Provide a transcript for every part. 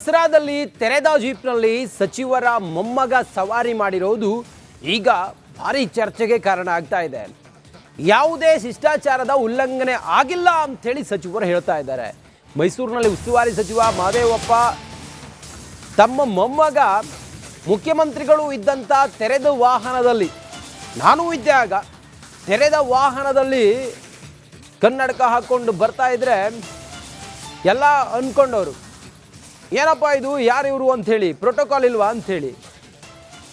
ದಸರಾದಲ್ಲಿ ತೆರೆದ ಜೀಪ್ನಲ್ಲಿ ಸಚಿವರ ಮೊಮ್ಮಗ ಸವಾರಿ ಮಾಡಿರೋದು ಈಗ ಭಾರಿ ಚರ್ಚೆಗೆ ಕಾರಣ ಆಗ್ತಾ ಇದೆ. ಯಾವುದೇ ಶಿಷ್ಟಾಚಾರದ ಉಲ್ಲಂಘನೆ ಆಗಿಲ್ಲ ಅಂತೇಳಿ ಸಚಿವರು ಹೇಳ್ತಾ ಇದ್ದಾರೆ. ಮೈಸೂರಿನಲ್ಲಿ ಉಸ್ತುವಾರಿ ಸಚಿವ ಮಹದೇವಪ್ಪ ತಮ್ಮ ಮೊಮ್ಮಗ ಮುಖ್ಯಮಂತ್ರಿಗಳು ಇದ್ದಂಥ ತೆರೆದ ವಾಹನದಲ್ಲಿ, ನಾನು ಇದ್ದೆ ಆಗ, ತೆರೆದ ವಾಹನದಲ್ಲಿ ಕನ್ನಡಕ ಹಾಕ್ಕೊಂಡು ಬರ್ತಾ ಇದ್ರೆ ಎಲ್ಲ ಅಂದ್ಕೊಂಡವರು, ಏನಪ್ಪ ಇದು, ಯಾರು ಇವರು ಅಂಥೇಳಿ, ಪ್ರೋಟೋಕಾಲ್ ಇಲ್ವಾ ಅಂಥೇಳಿ.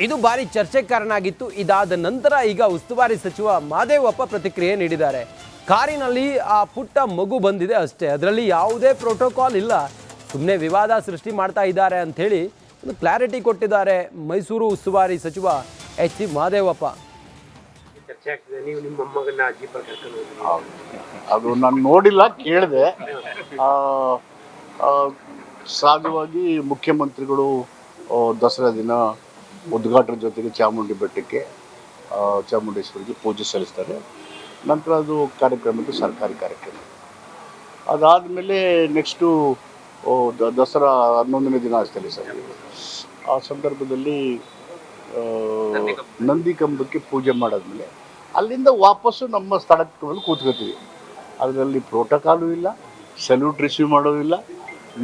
ಇದು ಭಾರಿ ಚರ್ಚೆಗೆ ಕಾರಣ ಆಗಿತ್ತು. ಇದಾದ ನಂತರ ಈಗ ಉಸ್ತುವಾರಿ ಸಚಿವ ಮಹದೇವಪ್ಪ ಪ್ರತಿಕ್ರಿಯೆ ನೀಡಿದ್ದಾರೆ. ಕಾರಿನಲ್ಲಿ ಆ ಪುಟ್ಟ ಮಗು ಬಂದಿದೆ ಅಷ್ಟೇ, ಅದರಲ್ಲಿ ಯಾವುದೇ ಪ್ರೋಟೋಕಾಲ್ ಇಲ್ಲ, ಸುಮ್ಮನೆ ವಿವಾದ ಸೃಷ್ಟಿ ಮಾಡ್ತಾ ಇದ್ದಾರೆ ಅಂಥೇಳಿ ಒಂದು ಕ್ಲಾರಿಟಿ ಕೊಟ್ಟಿದ್ದಾರೆ ಮೈಸೂರು ಉಸ್ತುವಾರಿ ಸಚಿವ ಎಚ್ ಸಿ ಮಹದೇವಪ್ಪ. ಅದು ನಾನು ನೋಡಿಲ್ಲ, ಕೇಳಿದೆ. ಸಹಜವಾಗಿ ಮುಖ್ಯಮಂತ್ರಿಗಳು ದಸರಾ ದಿನ ಉದ್ಘಾಟನೆ ಜೊತೆಗೆ ಚಾಮುಂಡಿ ಬೆಟ್ಟಕ್ಕೆ, ಚಾಮುಂಡೇಶ್ವರಿಗೆ ಪೂಜೆ ಸಲ್ಲಿಸ್ತಾರೆ. ನಂತರ ಅದು ಕಾರ್ಯಕ್ರಮದ್ದು ಸರ್ಕಾರಿ ಕಾರ್ಯಕ್ರಮ. ಅದಾದಮೇಲೆ ನೆಕ್ಸ್ಟು ದಸರಾ 11ನೇ ದಿನ ಆಗ್ತದೆ ಸರ್. ಆ ಸಂದರ್ಭದಲ್ಲಿ ನಂದಿ ಕಂಬಕ್ಕೆ ಪೂಜೆ ಮಾಡಾದ್ಮೇಲೆ ಅಲ್ಲಿಂದ ವಾಪಸ್ಸು ನಮ್ಮ ಸ್ಥಳಕ್ಕೆ ಬಂದು ಕೂತ್ಕೋತೀವಿ. ಅದರಲ್ಲಿ ಪ್ರೋಟೋಕಾಲು ಇಲ್ಲ, ಸಲ್ಯೂಟ್ ರಿಸೀವ್ ಮಾಡೋದಿಲ್ಲ,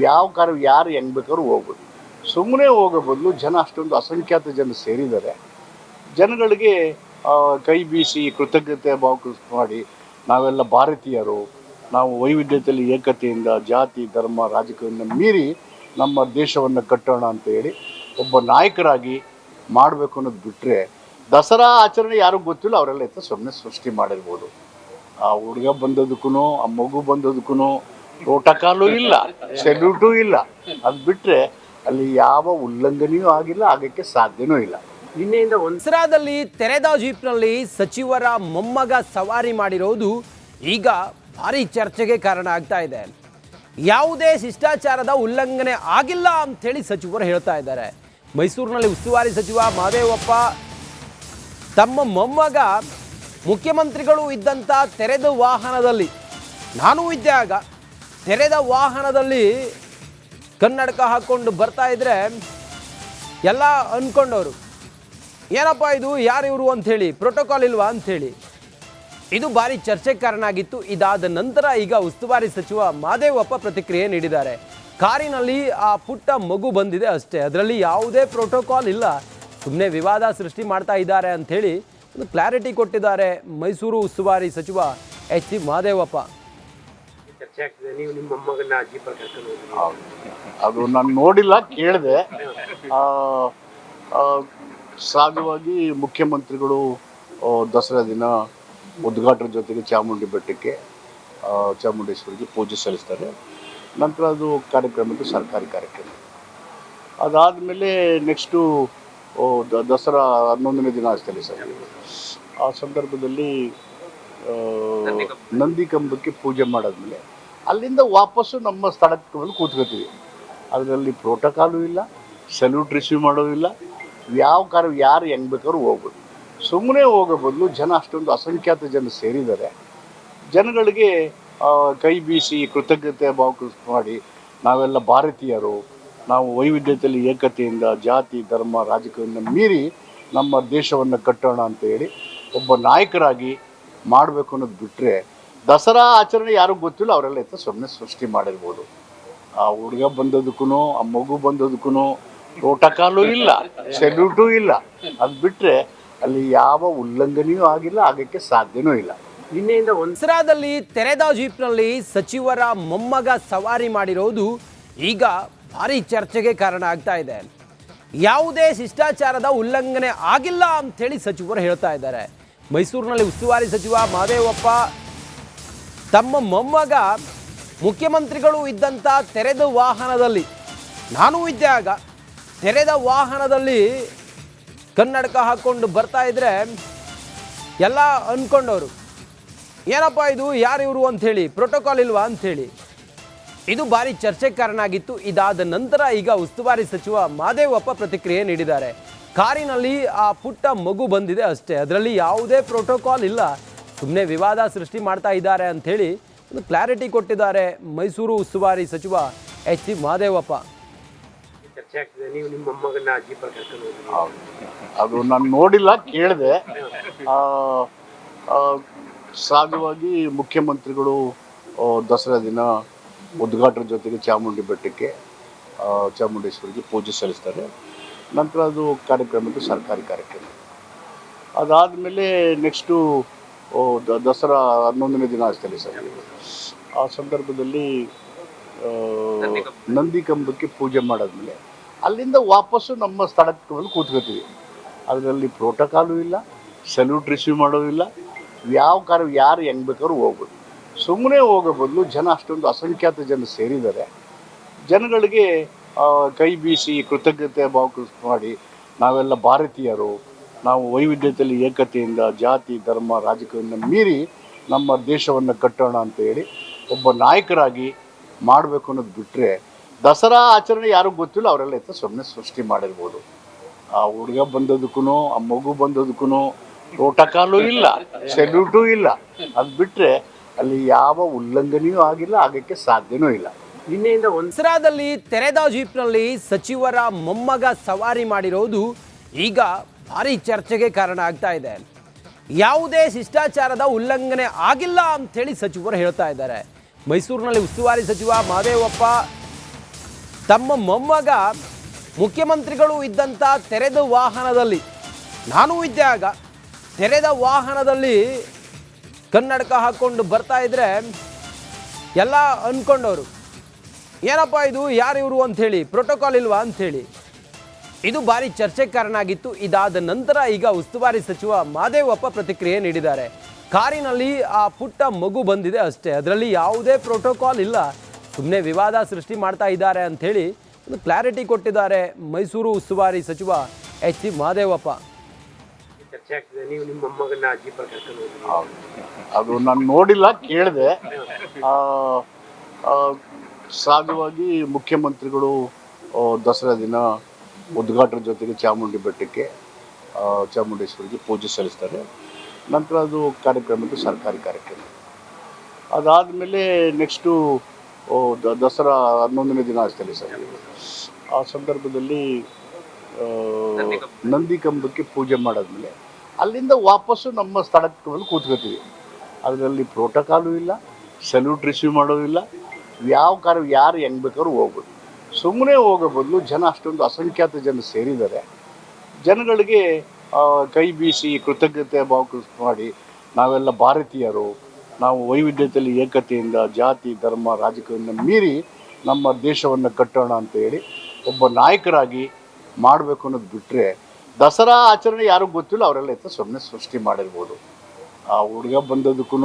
ಯಾವ ಕಾರ್ಯ ಯಾರು ಹೆಂಗೆ ಬೇಕಾದ್ರೂ ಹೋಗ್ಬೋದು. ಸುಮ್ಮನೆ ಹೋಗೋ ಬದಲು ಜನ ಅಷ್ಟೊಂದು ಅಸಂಖ್ಯಾತ ಜನ ಸೇರಿದ್ದಾರೆ. ಜನಗಳಿಗೆ ಕೈ ಬೀಸಿ ಕೃತಜ್ಞತೆ ಭಾವ ಮಾಡಿ, ನಾವೆಲ್ಲ ಭಾರತೀಯರು, ನಾವು ವೈವಿಧ್ಯತೆಯಲ್ಲಿ ಏಕತೆಯಿಂದ ಜಾತಿ ಧರ್ಮ ರಾಜಕೀಯವನ್ನು ಮೀರಿ ನಮ್ಮ ದೇಶವನ್ನು ಕಟ್ಟೋಣ ಅಂತ ಹೇಳಿ ಒಬ್ಬ ನಾಯಕರಾಗಿ ಮಾಡಬೇಕು ಅನ್ನೋದು ಬಿಟ್ಟರೆ, ದಸರಾ ಆಚರಣೆ ಯಾರಿಗೂ ಗೊತ್ತಿಲ್ಲ, ಅವರೆಲ್ಲ ಎತ್ತ ಸುಮ್ಮನೆ ಸೃಷ್ಟಿ ಮಾಡಿರ್ಬೋದು. ಆ ಹುಡುಗ ಬಂದದಕ್ಕೂ ಆ ಮಗು ಬಂದದಕ್ಕೂ ಪ್ರೋಟೋಕಾಲು ಇಲ್ಲ, ಸೆಲ್ಯೂಟು ಇಲ್ಲ. ಅದು ಬಿಟ್ಟರೆ ಅಲ್ಲಿ ಯಾವ ಉಲ್ಲಂಘನೆಯೂ ಆಗಿಲ್ಲ, ಆಗಕ್ಕೆ ಸಾಧ್ಯನೂ ಇಲ್ಲ. ನಿನ್ನೆಯಿಂದ ದಸರಾದಲ್ಲಿ ತೆರೆದ ಜೀಪ್ನಲ್ಲಿ ಸಚಿವರ ಮೊಮ್ಮಗ ಸವಾರಿ ಮಾಡಿರೋದು ಈಗ ಭಾರಿ ಚರ್ಚೆಗೆ ಕಾರಣ ಆಗ್ತಾ ಇದೆ. ಯಾವುದೇ ಶಿಷ್ಟಾಚಾರದ ಉಲ್ಲಂಘನೆ ಆಗಿಲ್ಲ ಅಂಥೇಳಿ ಸಚಿವರು ಹೇಳ್ತಾ ಇದ್ದಾರೆ. ಮೈಸೂರಿನಲ್ಲಿ ಉಸ್ತುವಾರಿ ಸಚಿವ ಮಹದೇವಪ್ಪ ತಮ್ಮ ಮೊಮ್ಮಗ ಮುಖ್ಯಮಂತ್ರಿಗಳು ಇದ್ದಂಥ ತೆರೆದ ವಾಹನದಲ್ಲಿ, ನಾನು ಇದ್ದೆ ಆಗ, ತೆರೆದ ವಾಹನದಲ್ಲಿ ಕನ್ನಡಕ ಹಾಕ್ಕೊಂಡು ಬರ್ತಾ ಇದ್ರೆ ಎಲ್ಲ ಅಂದ್ಕೊಂಡವರು, ಏನಪ್ಪ ಇದು, ಯಾರು ಇವರು ಅಂಥೇಳಿ, ಪ್ರೋಟೋಕಾಲ್ ಇಲ್ವಾ ಅಂಥೇಳಿ. ಇದು ಭಾರಿ ಚರ್ಚೆಗೆ ಕಾರಣ ಆಗಿತ್ತು. ಇದಾದ ನಂತರ ಈಗ ಉಸ್ತುವಾರಿ ಸಚಿವ ಮಹದೇವಪ್ಪ ಪ್ರತಿಕ್ರಿಯೆ ನೀಡಿದ್ದಾರೆ. ಕಾರಿನಲ್ಲಿ ಆ ಪುಟ್ಟ ಮಗು ಬಂದಿದೆ ಅಷ್ಟೇ, ಅದರಲ್ಲಿ ಯಾವುದೇ ಪ್ರೋಟೋಕಾಲ್ ಇಲ್ಲ, ಸುಮ್ಮನೆ ವಿವಾದ ಸೃಷ್ಟಿ ಮಾಡ್ತಾ ಇದ್ದಾರೆ ಅಂಥೇಳಿ ಒಂದು ಕ್ಲಾರಿಟಿ ಕೊಟ್ಟಿದ್ದಾರೆ ಮೈಸೂರು ಉಸ್ತುವಾರಿ ಸಚಿವ ಎಚ್ ಸಿ ಮಹದೇವಪ್ಪ. ಅದು ನಾನು ನೋಡಿಲ್ಲ, ಕೇಳಿದೆ. ಸಹಜವಾಗಿ ಮುಖ್ಯಮಂತ್ರಿಗಳು ದಸರಾ ದಿನ ಉದ್ಘಾಟನೆ ಜೊತೆಗೆ ಚಾಮುಂಡಿ ಬೆಟ್ಟಕ್ಕೆ, ಚಾಮುಂಡೇಶ್ವರಿಗೆ ಪೂಜೆ ಸಲ್ಲಿಸ್ತಾರೆ. ನಂತರ ಅದು ಕಾರ್ಯಕ್ರಮದ್ದು ಸರ್ಕಾರಿ ಕಾರ್ಯಕ್ರಮ. ಅದಾದಮೇಲೆ ನೆಕ್ಸ್ಟು ದಸರಾ 11ನೇ ದಿನ ಆಗ್ತದೆ ಸರ್. ಆ ಸಂದರ್ಭದಲ್ಲಿ ನಂದಿ ಕಂಬಕ್ಕೆ ಪೂಜೆ ಮಾಡಾದ್ಮೇಲೆ ಅಲ್ಲಿಂದ ವಾಪಸ್ಸು ನಮ್ಮ ಸ್ಥಳಕ್ಕೆ ಬಂದು ಕೂತ್ಕೋತೀವಿ. ಅದರಲ್ಲಿ ಪ್ರೋಟೋಕಾಲು ಇಲ್ಲ, ಸಲ್ಯೂಟ್ ರಿಸೀವ್ ಮಾಡೋದಿಲ್ಲ, ಯಾವ ಕಾರ್ಯ ಯಾರು ಹೆಂಗೆ ಬೇಕಾದ್ರೂ ಹೋಗ್ಬೋದು. ಸುಮ್ಮನೆ ಹೋಗೋ ಬದಲು ಜನ ಅಷ್ಟೊಂದು ಅಸಂಖ್ಯಾತ ಜನ ಸೇರಿದ್ದಾರೆ. ಜನಗಳಿಗೆ ಕೈ ಬೀಸಿ ಕೃತಜ್ಞತೆ ಭಾವ ಮಾಡಿ, ನಾವೆಲ್ಲ ಭಾರತೀಯರು, ನಾವು ವೈವಿಧ್ಯತೆಯಲ್ಲಿ ಏಕತೆಯಿಂದ ಜಾತಿ ಧರ್ಮ ರಾಜಕೀಯವನ್ನು ಮೀರಿ ನಮ್ಮ ದೇಶವನ್ನು ಕಟ್ಟೋಣ ಅಂತ ಹೇಳಿ ಒಬ್ಬ ನಾಯಕರಾಗಿ ಮಾಡಬೇಕು ಅನ್ನೋದು ಬಿಟ್ಟರೆ, ದಸರಾ ಆಚರಣೆ ಯಾರಿಗೂ ಗೊತ್ತಿಲ್ಲ, ಅವರೆಲ್ಲ ಎತ್ತ ಸುಮ್ಮನೆ ಸೃಷ್ಟಿ ಮಾಡಿರ್ಬೋದು. ಆ ಹುಡುಗ ಬಂದದಕ್ಕೂ ಆ ಮಗು ಬಂದದಕ್ಕೂ ಪ್ರೋಟೋಕಾಲು ಇಲ್ಲ, ಸೆಲ್ಯೂಟು ಇಲ್ಲ. ಅದು ಬಿಟ್ಟರೆ ಅಲ್ಲಿ ಯಾವ ಉಲ್ಲಂಘನೆಯೂ ಆಗಿಲ್ಲ, ಆಗಕ್ಕೆ ಸಾಧ್ಯನೂ ಇಲ್ಲ. ನಿನ್ನೆಯಿಂದ ದಸರಾದಲ್ಲಿ ತೆರೆದ ಜೀಪ್ನಲ್ಲಿ ಸಚಿವರ ಮೊಮ್ಮಗ ಸವಾರಿ ಮಾಡಿರೋದು ಈಗ ಭಾರಿ ಚರ್ಚೆಗೆ ಕಾರಣ ಆಗ್ತಾ ಇದೆ. ಯಾವುದೇ ಶಿಷ್ಟಾಚಾರದ ಉಲ್ಲಂಘನೆ ಆಗಿಲ್ಲ ಅಂಥೇಳಿ ಸಚಿವರು ಹೇಳ್ತಾ ಇದ್ದಾರೆ. ಮೈಸೂರಿನಲ್ಲಿ ಉಸ್ತುವಾರಿ ಸಚಿವ ಮಹದೇವಪ್ಪ ತಮ್ಮ ಮೊಮ್ಮಗ ಮುಖ್ಯಮಂತ್ರಿಗಳು ಇದ್ದಂಥ ತೆರೆದ ವಾಹನದಲ್ಲಿ, ನಾನು ಇದ್ದೆ ಆಗ, ತೆರೆದ ವಾಹನದಲ್ಲಿ ಕನ್ನಡಕ ಹಾಕ್ಕೊಂಡು ಬರ್ತಾ ಇದ್ರೆ ಎಲ್ಲ ಅಂದ್ಕೊಂಡವರು, ಏನಪ್ಪ ಇದು, ಯಾರು ಇವರು ಅಂಥೇಳಿ, ಪ್ರೋಟೋಕಾಲ್ ಇಲ್ವಾ ಅಂಥೇಳಿ. ಇದು ಭಾರಿ ಚರ್ಚೆಗೆ ಕಾರಣ ಆಗಿತ್ತು. ಇದಾದ ನಂತರ ಈಗ ಉಸ್ತುವಾರಿ ಸಚಿವ ಮಹದೇವಪ್ಪ ಪ್ರತಿಕ್ರಿಯೆ ನೀಡಿದ್ದಾರೆ. ಕಾರಿನಲ್ಲಿ ಆ ಪುಟ್ಟ ಮಗು ಬಂದಿದೆ ಅಷ್ಟೇ, ಅದರಲ್ಲಿ ಯಾವುದೇ ಪ್ರೋಟೋಕಾಲ್ ಇಲ್ಲ, ಸುಮ್ಮನೆ ವಿವಾದ ಸೃಷ್ಟಿ ಮಾಡ್ತಾ ಇದ್ದಾರೆ ಅಂಥೇಳಿ ಒಂದು ಕ್ಲಾರಿಟಿ ಕೊಟ್ಟಿದ್ದಾರೆ ಮೈಸೂರು ಉಸ್ತುವಾರಿ ಸಚಿವ ಎಚ್ ಸಿ ಮಹದೇವಪ್ಪ. ಚರ್ಚೆ ಆಗ್ತಿದೆ. ನೀವು ನಿಮ್ಮ ಮೊಮ್ಮಗನ್ನ ಜೀಪಲ್ಲಿ ಕರ್ಕೊಂಡು ಹೋಗಿ. ಹೌದು. ಅದು ನಾನು ನೋಡಿಲ್ಲ, ಕೇಳಿದೆ. ಸಹಜವಾಗಿ ಮುಖ್ಯಮಂತ್ರಿಗಳು ದಸರಾ ದಿನ ಉದ್ಘಾಟನೆ ಜೊತೆಗೆ ಚಾಮುಂಡಿ ಬೆಟ್ಟಕ್ಕೆ ಚಾಮುಂಡೇಶ್ವರಿಗೆ ಪೂಜೆ ಸಲ್ಲಿಸ್ತಾರೆ. ನಂತರ ಅದು ಕಾರ್ಯಕ್ರಮದ್ದು ಸರ್ಕಾರಿ ಕಾರ್ಯಕ್ರಮ. ಅದಾದಮೇಲೆ ನೆಕ್ಸ್ಟು ದಸರಾ 11ನೇ ದಿನ ಆಗ್ತದೆ ಸರ್. ಆ ಸಂದರ್ಭದಲ್ಲಿ ನಂದಿ ಕಂಬಕ್ಕೆ ಪೂಜೆ ಮಾಡಾದ್ಮೇಲೆ ಅಲ್ಲಿಂದ ವಾಪಸ್ಸು ನಮ್ಮ ಸ್ಥಳಕ್ಕೆ ಬಂದು ಕೂತ್ಕೋತೀವಿ. ಅದರಲ್ಲಿ ಪ್ರೋಟೋಕಾಲು ಇಲ್ಲ, ಸಲ್ಯೂಟ್ ರಿಸೀವ್ ಮಾಡೋದಿಲ್ಲ. ಯಾರು ಹೆಂಗೆ ಬೇಕಾದ್ರೂ ಹೋಗ್ಬೋದು. ಸುಮ್ಮನೆ ಹೋಗೋ ಬದಲು ಜನ ಅಷ್ಟೊಂದು ಅಸಂಖ್ಯಾತ ಜನ ಸೇರಿದ್ದಾರೆ. ಜನಗಳಿಗೆ ಕೈ ಬೀಸಿ ಕೃತಜ್ಞತೆ ಭಾವ ಮಾಡಿ ನಾವೆಲ್ಲ ಭಾರತೀಯರು, ನಾವು ವೈವಿಧ್ಯತೆಯಲ್ಲಿ ಏಕತೆಯಿಂದ ಜಾತಿ ಧರ್ಮ ರಾಜಕೀಯವನ್ನು ಮೀರಿ ನಮ್ಮ ದೇಶವನ್ನು ಕಟ್ಟೋಣ ಅಂತ ಹೇಳಿ ಒಬ್ಬ ನಾಯಕರಾಗಿ ಮಾಡಬೇಕು ಅನ್ನೋದು ಬಿಟ್ಟರೆ, ದಸರಾ ಆಚರಣೆ ಯಾರಿಗೂ ಗೊತ್ತಿಲ್ಲ, ಅವರೆಲ್ಲ ಎತ್ತ ಸುಮ್ಮನೆ ಸೃಷ್ಟಿ ಮಾಡಿರ್ಬೋದು. ಆ ಹುಡುಗ ಬಂದದಕ್ಕೂ ಆ ಮಗು ಬಂದದಕ್ಕೂ ಪ್ರೋಟೋಕಾಲು ಇಲ್ಲ, ಸೆಲ್ಯೂಟೂ ಇಲ್ಲ. ಅದು ಬಿಟ್ಟರೆ ಅಲ್ಲಿ ಯಾವ ಉಲ್ಲಂಘನೆಯೂ ಆಗಿಲ್ಲ, ಆಗಕ್ಕೆ ಸಾಧ್ಯನೂ ಇಲ್ಲ. ನಿನ್ನೆಯಿಂದ ದಸರಾದಲ್ಲಿ ತೆರೆದ ಜೀಪ್ನಲ್ಲಿ ಸಚಿವರ ಮೊಮ್ಮಗ ಸವಾರಿ ಮಾಡಿರೋದು ಈಗ ಭಾರಿ ಚರ್ಚೆಗೆ ಕಾರಣ ಆಗ್ತಾ ಇದೆ. ಯಾವುದೇ ಶಿಷ್ಟಾಚಾರದ ಉಲ್ಲಂಘನೆ ಆಗಿಲ್ಲ ಅಂಥೇಳಿ ಸಚಿವರು ಹೇಳ್ತಾ ಇದ್ದಾರೆ. ಮೈಸೂರಿನಲ್ಲಿ ಉಸ್ತುವಾರಿ ಸಚಿವ ಮಹದೇವಪ್ಪ ತಮ್ಮ ಮೊಮ್ಮಗ ಮುಖ್ಯಮಂತ್ರಿಗಳು ಇದ್ದಂಥ ತೆರೆದ ವಾಹನದಲ್ಲಿ, ನಾನೂ ಇದ್ದೆ ಆಗ, ತೆರೆದ ವಾಹನದಲ್ಲಿ ಕನ್ನಡಕ ಹಾಕ್ಕೊಂಡು ಬರ್ತಾ ಇದ್ರೆ ಎಲ್ಲ ಅಂದ್ಕೊಂಡವರು, ಏನಪ್ಪ ಇದು, ಯಾರು ಇವರು ಅಂಥೇಳಿ, ಪ್ರೋಟೋಕಾಲ್ ಇಲ್ವಾ ಅಂಥೇಳಿ. ಇದು ಭಾರಿ ಚರ್ಚೆಗೆ ಕಾರಣ ಆಗಿತ್ತು. ಇದಾದ ನಂತರ ಈಗ ಉಸ್ತುವಾರಿ ಸಚಿವ ಮಹದೇವಪ್ಪ ಪ್ರತಿಕ್ರಿಯೆ ನೀಡಿದ್ದಾರೆ. ಕಾರಿನಲ್ಲಿ ಆ ಪುಟ್ಟ ಮಗು ಬಂದಿದೆ ಅಷ್ಟೇ, ಅದರಲ್ಲಿ ಯಾವುದೇ ಪ್ರೋಟೋಕಾಲ್ ಇಲ್ಲ, ಸುಮ್ಮನೆ ವಿವಾದ ಸೃಷ್ಟಿ ಮಾಡ್ತಾ ಇದ್ದಾರೆ ಅಂಥೇಳಿ ಒಂದು ಕ್ಲಾರಿಟಿ ಕೊಟ್ಟಿದ್ದಾರೆ ಮೈಸೂರು ಉಸ್ತುವಾರಿ ಸಚಿವ ಎಚ್ ಸಿ ಮಹದೇವಪ್ಪ. ಚರ್ಚೆ ಆಗ್ತಿದೆ. ನೀವು ನಿಮ್ಮ ಮೊಮ್ಮಗನ್ನ ಜೀಪಲ್ಲಿ ಕರ್ಕೊಂಡು ಹೋಗಿ. ಹೌದು. ಅದು ನಾನು ನೋಡಿಲ್ಲ, ಕೇಳಿದೆ. ಸಹಜವಾಗಿ ಮುಖ್ಯಮಂತ್ರಿಗಳು ದಸರಾ ದಿನ ಉದ್ಘಾಟನೆ ಜೊತೆಗೆ ಚಾಮುಂಡಿ ಬೆಟ್ಟಕ್ಕೆ ಚಾಮುಂಡೇಶ್ವರಿಗೆ ಪೂಜೆ ಸಲ್ಲಿಸ್ತಾರೆ. ನಂತರ ಅದು ಕಾರ್ಯಕ್ರಮದ್ದು ಸರ್ಕಾರಿ ಕಾರ್ಯಕ್ರಮ. ಅದಾದಮೇಲೆ ನೆಕ್ಸ್ಟು ದಸರಾ 11ನೇ ದಿನ ಆಗ್ತದೆ ಸರ್. ಆ ಸಂದರ್ಭದಲ್ಲಿ ನಂದಿ ಕಂಬಕ್ಕೆ ಪೂಜೆ ಮಾಡಾದ್ಮೇಲೆ ಅಲ್ಲಿಂದ ವಾಪಸ್ಸು ನಮ್ಮ ಸ್ಥಳಕ್ಕೆ ಬಂದು ಕೂತ್ಕೋತೀವಿ. ಅದರಲ್ಲಿ ಪ್ರೋಟೋಕಾಲು ಇಲ್ಲ, ಸಲ್ಯೂಟ್ ರಿಸೀವ್ ಮಾಡೋದಿಲ್ಲ. ಯಾರು ಹೆಂಗೆ ಬೇಕಾದ್ರೂ ಹೋಗ್ಬೋದು. ಸುಮ್ಮನೆ ಹೋಗೋ ಬದಲು ಜನ ಅಷ್ಟೊಂದು ಅಸಂಖ್ಯಾತ ಜನ ಸೇರಿದ್ದಾರೆ. ಜನಗಳಿಗೆ ಕೈ ಬೀಸಿ ಕೃತಜ್ಞತೆ ಭಾವ ಮಾಡಿ ನಾವೆಲ್ಲ ಭಾರತೀಯರು, ನಾವು ವೈವಿಧ್ಯತೆಯಲ್ಲಿ ಏಕತೆಯಿಂದ ಜಾತಿ ಧರ್ಮ ರಾಜಕೀಯವನ್ನು ಮೀರಿ ನಮ್ಮ ದೇಶವನ್ನು ಕಟ್ಟೋಣ ಅಂತ ಹೇಳಿ ಒಬ್ಬ ನಾಯಕರಾಗಿ ಮಾಡಬೇಕು ಅನ್ನೋದು ಬಿಟ್ಟರೆ, ದಸರಾ ಆಚರಣೆ ಯಾರಿಗೂ ಗೊತ್ತಿಲ್ಲ, ಅವರೆಲ್ಲ ಎತ್ತ ಸುಮ್ಮನೆ ಸೃಷ್ಟಿ ಮಾಡಿರ್ಬೋದು. ಆ ಹುಡುಗ ಬಂದದಕ್ಕೂ